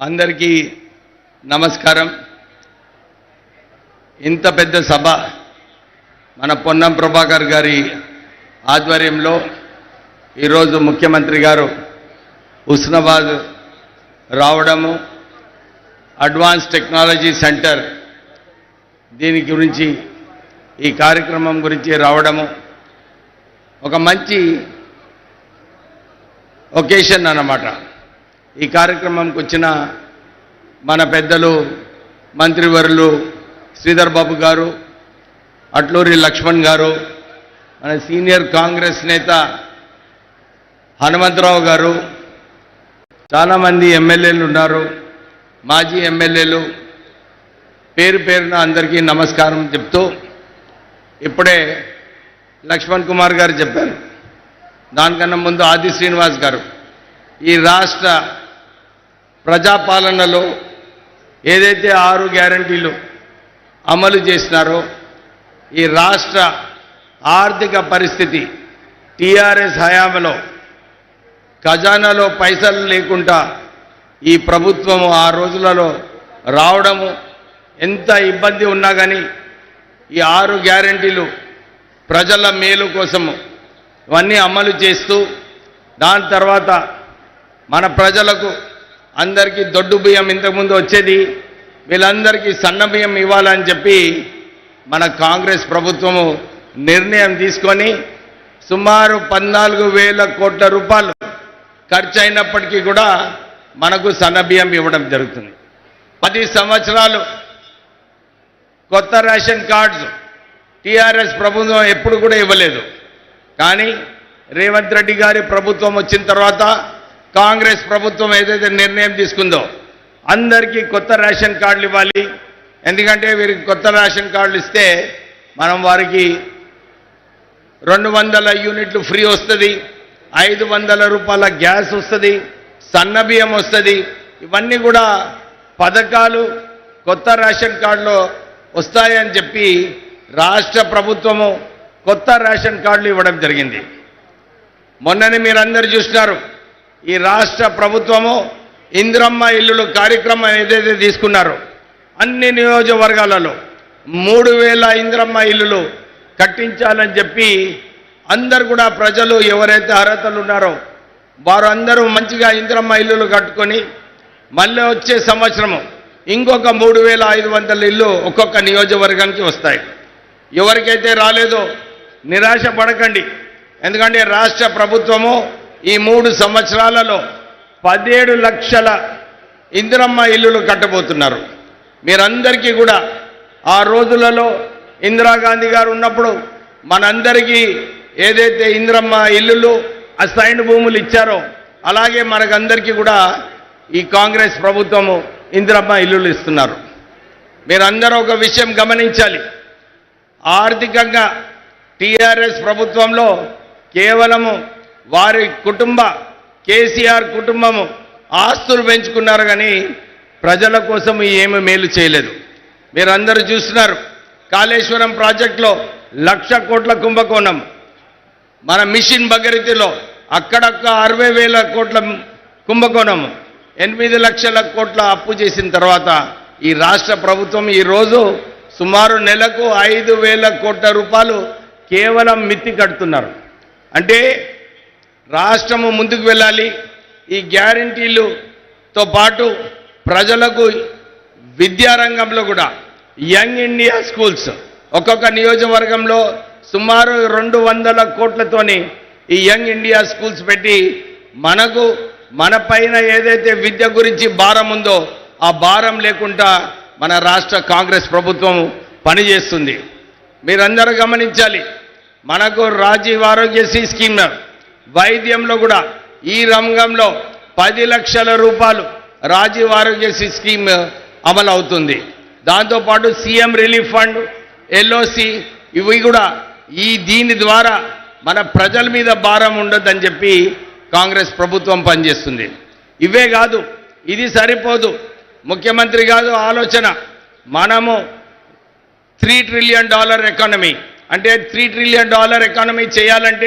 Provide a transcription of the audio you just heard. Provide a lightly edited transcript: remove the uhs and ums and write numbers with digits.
అందరికీ నమస్కారం. ఇంత పెద్ద సభ మన పొన్నం ప్రభాకర్ గారి ఆధ్వర్యంలో ఈరోజు ముఖ్యమంత్రి గారు హుస్నాబాద్ రావడము, అడ్వాన్స్ టెక్నాలజీ సెంటర్ దీని గురించి ఈ కార్యక్రమం గురించి రావడము ఒక మంచి ఒకేషన్ అన్నమాట. ఈ కార్యక్రమంకి వచ్చిన మన పెద్దలు మంత్రివర్యులు శ్రీధర్ బాబు గారు, అట్లూరి లక్ష్మణ్ గారు, మన సీనియర్ కాంగ్రెస్ నేత హనుమంతరావు గారు, చాలామంది ఎమ్మెల్యేలు ఉన్నారు, మాజీ ఎమ్మెల్యేలు, పేరు పేరున అందరికీ నమస్కారం చెప్తూ ఇప్పుడే లక్ష్మణ్ కుమార్ గారు చెప్పారు. దానికన్నా ముందు ఆది శ్రీనివాస్ గారు ఈ రాష్ట్ర ప్రజాపాలనలో ఏదైతే 6 గ్యారంటీలు అమలు చేసినారో ఈ రాష్ట్ర ఆర్థిక పరిస్థితి టీఆర్ఎస్ హయాంలో ఖజానాలో పైసలు లేకుండా ఈ ప్రభుత్వము ఆ రోజులలో రావడము ఎంత ఇబ్బంది ఉన్నా కానీ ఈ 6 గ్యారంటీలు ప్రజల మేలు కోసము ఇవన్నీ అమలు చేస్తూ దాని తర్వాత మన ప్రజలకు అందరికీ దొడ్డు బియ్యం ఇంతకుముందు వచ్చేది, వీళ్ళందరికీ సన్న బియ్యం ఇవ్వాలని చెప్పి మన కాంగ్రెస్ ప్రభుత్వము నిర్ణయం తీసుకొని సుమారు 14,000 కోట్ల రూపాయలు ఖర్చు అయినప్పటికీ కూడా మనకు సన్న బియ్యం ఇవ్వడం జరుగుతుంది. 10 సంవత్సరాలు కొత్త రేషన్ కార్డ్స్ టీఆర్ఎస్ ప్రభుత్వం ఎప్పుడు కూడా ఇవ్వలేదు. కానీ రేవంత్ రెడ్డి గారి ప్రభుత్వం వచ్చిన తర్వాత కాంగ్రెస్ ప్రభుత్వం ఏదైతే నిర్ణయం తీసుకుందో అందరికీ కొత్త రేషన్ కార్డులు ఇవ్వాలి. ఎందుకంటే వీరికి కొత్త రేషన్ కార్డులు ఇస్తే మనం వారికి 200 యూనిట్లు ఫ్రీ వస్తుంది, 500 రూపాయల గ్యాస్ వస్తుంది, సన్న బియ్యం వస్తుంది. ఇవన్నీ కూడా పథకాలు కొత్త రేషన్ కార్డులో వస్తాయని చెప్పి రాష్ట్ర ప్రభుత్వము కొత్త రేషన్ కార్డులు ఇవ్వడం జరిగింది. మొన్ననే మీరందరూ చూసినారు, ఈ రాష్ట్ర ప్రభుత్వము ఇందిరమ్మ ఇల్లులు కార్యక్రమం ఏదైతే తీసుకున్నారో అన్ని నియోజకవర్గాలలో 3,000 ఇందిరమ్మ ఇల్లులు కట్టించాలని చెప్పి అందరు కూడా ప్రజలు ఎవరైతే అర్హతలు ఉన్నారో వారు అందరూ మంచిగా ఇందిరమ్మ ఇల్లులు కట్టుకొని మళ్ళీ వచ్చే సంవత్సరము ఇంకొక 3,500 ఇల్లు ఒక్కొక్క నియోజకవర్గానికి వస్తాయి. ఎవరికైతే రాలేదో నిరాశ పడకండి. ఎందుకంటే రాష్ట్ర ప్రభుత్వము ఈ 3 సంవత్సరాలలో 17 లక్షల ఇందిరమ్మ ఇల్లులు కట్టబోతున్నారు. మీరందరికీ కూడా ఆ రోజులలో ఇందిరాగాంధీ గారు ఉన్నప్పుడు మనందరికీ ఏదైతే ఇందిరమ్మ ఇల్లులు అసైన్డ్ భూములు ఇచ్చారో అలాగే మనకందరికీ కూడా ఈ కాంగ్రెస్ ప్రభుత్వము ఇందిరమ్మ ఇల్లులు ఇస్తున్నారు. మీరందరూ ఒక విషయం గమనించాలి, ఆర్థికంగా టీఆర్ఎస్ ప్రభుత్వంలో కేవలము వారి కుటుంబ కేసీఆర్ కుటుంబము ఆస్తులు పెంచుకున్నారు కానీ ప్రజల కోసం ఏమీ మేలు చేయలేదు. మీరందరూ చూస్తున్నారు, కాళేశ్వరం ప్రాజెక్టులో 1,00,000 కోట్ల కుంభకోణం, మన మిషన్ భగీరథలో అక్కడొక్క 60,000 కోట్ల కుంభకోణము, 8 లక్షల కోట్ల అప్పు చేసిన తర్వాత ఈ రాష్ట్ర ప్రభుత్వం ఈరోజు సుమారు నెలకు 5,000 కోట్ల రూపాయలు కేవలం మిత్తి కడుతున్నారు. అంటే రాష్ట్రము ముందుకు వెళ్ళాలి. ఈ గ్యారంటీలతో పాటు ప్రజలకు విద్యారంగంలో కూడా యంగ్ ఇండియా స్కూల్స్ ఒక్కొక్క నియోజకవర్గంలో సుమారు 200 కోట్లతోని ఈ యంగ్ ఇండియా స్కూల్స్ పెట్టి మనకు మన పైన ఏదైతే విద్య గురించి భారం ఉందో ఆ భారం లేకుండా మన రాష్ట్ర కాంగ్రెస్ ప్రభుత్వం పనిచేస్తుంది. మీరందరూ గమనించాలి, మనకు రాజీవ్ ఆరోగ్యశ్రీ స్కీమ్ వైద్యంలో కూడా ఈ రంగంలో 10 లక్షల రూపాయలు రాజీవ్ ఆరోగ్యశ్రీ స్కీమ్ అమలు అవుతుంది. దాంతోపాటు సీఎం రిలీఫ్ ఫండ్, ఎల్ఓసి ఇవి కూడా దీని ద్వారా మన ప్రజల మీద భారం ఉండొద్దని చెప్పి కాంగ్రెస్ ప్రభుత్వం పనిచేస్తుంది. ఇవే కాదు, ఇది సరిపోదు. ముఖ్యమంత్రి కాదు ఆలోచన, మనము $3 ట్రిలియన్ ఎకానమీ అంటే $3 ట్రిలియన్ ఎకానమీ చేయాలంటే